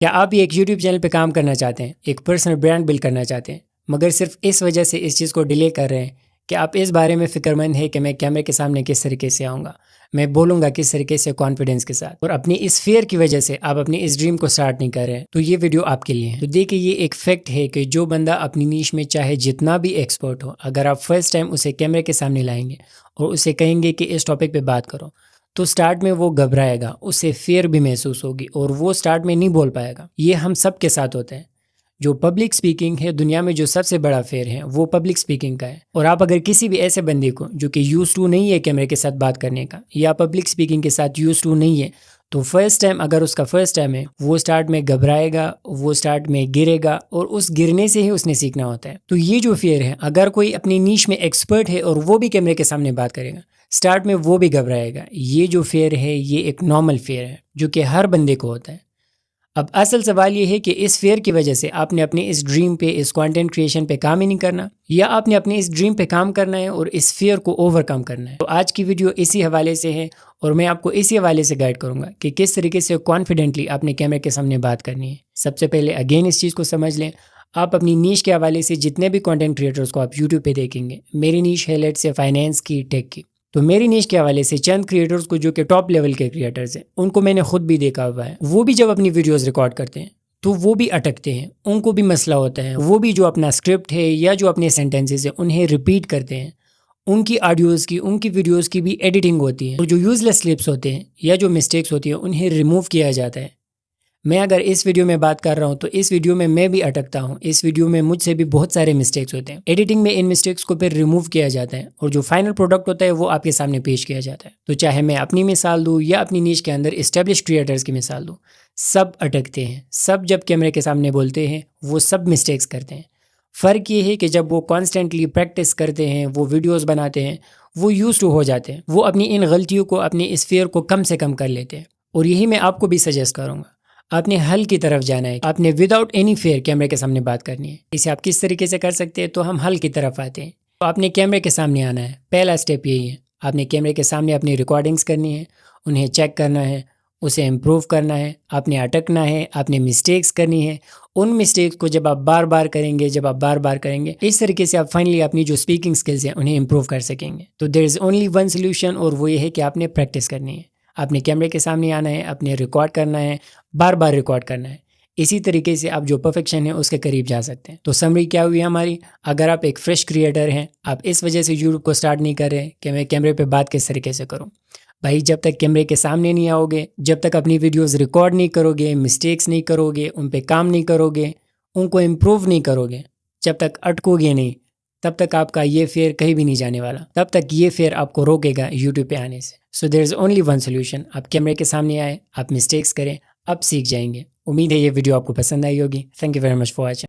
کیا آپ ایک یوٹیوب چینل پہ کام کرنا چاہتے ہیں، ایک پرسنل برانڈ بلڈ کرنا چاہتے ہیں، مگر صرف اس وجہ سے اس چیز کو ڈیلے کر رہے ہیں کہ آپ اس بارے میں فکر مند ہے کہ میں کیمرے کے سامنے کس طریقے سے آؤں گا، میں بولوں گا کس طریقے سے کانفیڈنس کے ساتھ، اور اپنی اس فیئر کی وجہ سے آپ اپنی اس ڈریم کو سٹارٹ نہیں کر رہے ہیں، تو یہ ویڈیو آپ کے لیے ہے۔ تو دیکھیں، یہ ایک فیکٹ ہے کہ جو بندہ اپنی نیش میں چاہے جتنا بھی ایکسپرٹ ہو، اگر آپ فرسٹ ٹائم اسے کیمرے کے سامنے لائیں گے اور اسے کہیں گے کہ اس ٹاپک پہ بات کرو، تو سٹارٹ میں وہ گھبرائے گا، اسے فیئر بھی محسوس ہوگی اور وہ سٹارٹ میں نہیں بول پائے گا۔ یہ ہم سب کے ساتھ ہوتا ہے۔ جو پبلک سپیکنگ ہے، دنیا میں جو سب سے بڑا فیئر ہے وہ پبلک سپیکنگ کا ہے۔ اور آپ اگر کسی بھی ایسے بندے کو جو کہ یوز ٹو نہیں ہے کیمرے کے ساتھ بات کرنے کا، یا پبلک سپیکنگ کے ساتھ یوز ٹو نہیں ہے، تو فرسٹ ٹائم اگر اس کا فرسٹ ٹائم ہے، وہ سٹارٹ میں گھبرائے گا، وہ سٹارٹ میں گرے گا، اور اس گرنے سے ہی اس نے سیکھنا ہوتا ہے۔ تو یہ جو فیئر ہے، اگر کوئی اپنی نیش میں ایکسپرٹ ہے اور وہ بھی کیمرے کے سامنے بات کرے گا، سٹارٹ میں وہ بھی گھبرائے گا۔ یہ جو فیئر ہے، یہ ایک نارمل فیئر ہے جو کہ ہر بندے کو ہوتا ہے۔ اب اصل سوال یہ ہے کہ اس فیئر کی وجہ سے آپ نے اپنے اس ڈریم پہ، اس کانٹینٹ کریشن پہ کام ہی نہیں کرنا، یا آپ نے اپنے اس ڈریم پہ کام کرنا ہے اور اس فیئر کو اوور کم کرنا ہے۔ تو آج کی ویڈیو اسی حوالے سے ہے، اور میں آپ کو اسی حوالے سے گائیڈ کروں گا کہ کس طریقے سے کانفیڈنٹلی آپ نے کیمرے کے سامنے بات کرنی ہے۔ سب سے پہلے اگین اس چیز کو سمجھ لیں، آپ اپنی نیش کے حوالے سے جتنے بھی کانٹینٹ کریٹرز کو آپ یوٹیوب پہ دیکھیں گے، میری نیش ہے لیٹ سے فائنینس کی، ٹیک کی، تو میری نیش کے حوالے سے چند کریٹرز کو جو کہ ٹاپ لیول کے کریٹرز ہیں، ان کو میں نے خود بھی دیکھا ہوا ہے۔ وہ بھی جب اپنی ویڈیوز ریکارڈ کرتے ہیں تو وہ بھی اٹکتے ہیں، ان کو بھی مسئلہ ہوتا ہے، وہ بھی جو اپنا سکرپٹ ہے یا جو اپنے سینٹنسز ہیں انہیں ریپیٹ کرتے ہیں، ان کی آڈیوز کی، ان کی ویڈیوز کی بھی ایڈیٹنگ ہوتی ہے، اور جو یوزلیس کلپس ہوتے ہیں یا جو مسٹیکس ہوتی ہیں انہیں ریموو کیا جاتا ہے۔ میں اگر اس ویڈیو میں بات کر رہا ہوں تو اس ویڈیو میں بھی اٹکتا ہوں، اس ویڈیو میں مجھ سے بھی بہت سارے مسٹیکس ہوتے ہیں۔ ایڈیٹنگ میں ان مسٹیکس کو پھر ریموو کیا جاتا ہے، اور جو فائنل پروڈکٹ ہوتا ہے وہ آپ کے سامنے پیش کیا جاتا ہے۔ تو چاہے میں اپنی مثال دوں یا اپنی نیش کے اندر اسٹیبلش کریٹرز کی مثال دوں، سب اٹکتے ہیں، سب جب کیمرے کے سامنے بولتے ہیں وہ سب مسٹیکس کرتے ہیں۔ فرق یہ ہے کہ جب وہ کانسٹنٹلی پریکٹس کرتے ہیں، وہ ویڈیوز بناتے ہیں، وہ یوز ٹو ہو جاتے ہیں، وہ اپنی ان غلطیوں کو، اپنی اس فیئر کو کم سے کم کر لیتے ہیں۔ اور یہی میں آپ کو بھی سجیسٹ کروں گا، آپ نے حل کی طرف جانا ہے، آپ نے وداؤٹ اینی فیئر کیمرے کے سامنے بات کرنی ہے۔ اسے آپ کس طریقے سے کر سکتے ہیں؟ تو ہم حل کی طرف آتے ہیں۔ تو آپ نے کیمرے کے سامنے آنا ہے، پہلا سٹیپ یہی ہے، آپ نے کیمرے کے سامنے اپنی ریکارڈنگز کرنی ہے، انہیں چیک کرنا ہے، اسے امپروو کرنا ہے، آپ نے اٹکنا ہے، آپ نے مسٹیکس کرنی ہے۔ ان مسٹیکس کو جب آپ بار بار کریں گے، جب آپ بار بار کریں گے، اس طریقے سے آپ فائنلی اپنی جو اسپیکنگ سکلز ہیں انہیں امپروو کر سکیں گے۔ تو دیر از اونلی ون سولوشن، اور وہ یہ ہے کہ آپ نے پریکٹس کرنی ہے، آپ نے کیمرے کے سامنے آنا ہے، آپ نے ریکارڈ کرنا ہے، بار بار ریکارڈ کرنا ہے۔ اسی طریقے سے آپ جو پرفیکشن ہے اس کے قریب جا سکتے ہیں۔ تو سمری کیا ہوئی ہماری؟ اگر آپ ایک فریش کریٹر ہیں، آپ اس وجہ سے یوٹیوب کو سٹارٹ نہیں کر رہے کہ میں کیمرے پہ بات کس طریقے سے کروں، بھائی جب تک کیمرے کے سامنے نہیں آؤ گے، جب تک اپنی ویڈیوز ریکارڈ نہیں کرو گے، مسٹیکس نہیں کرو گے، ان پہ کام نہیں کرو گے، ان کو امپروو نہیں کرو گے، جب تک اٹکو گے نہیں، تب تک آپ کا یہ فیئر کہیں بھی نہیں جانے والا، تب تک یہ فیئر آپ کو روکے گا یوٹیوب پہ آنے سے۔ سو دیر از اونلی ون سولوشن، آپ کیمرے کے سامنے آئے، آپ مسٹیکس کریں، اب سیکھ جائیں گے۔ امید ہے یہ ویڈیو آپ کو پسند آئی ہوگی۔ Thank you very much for watching.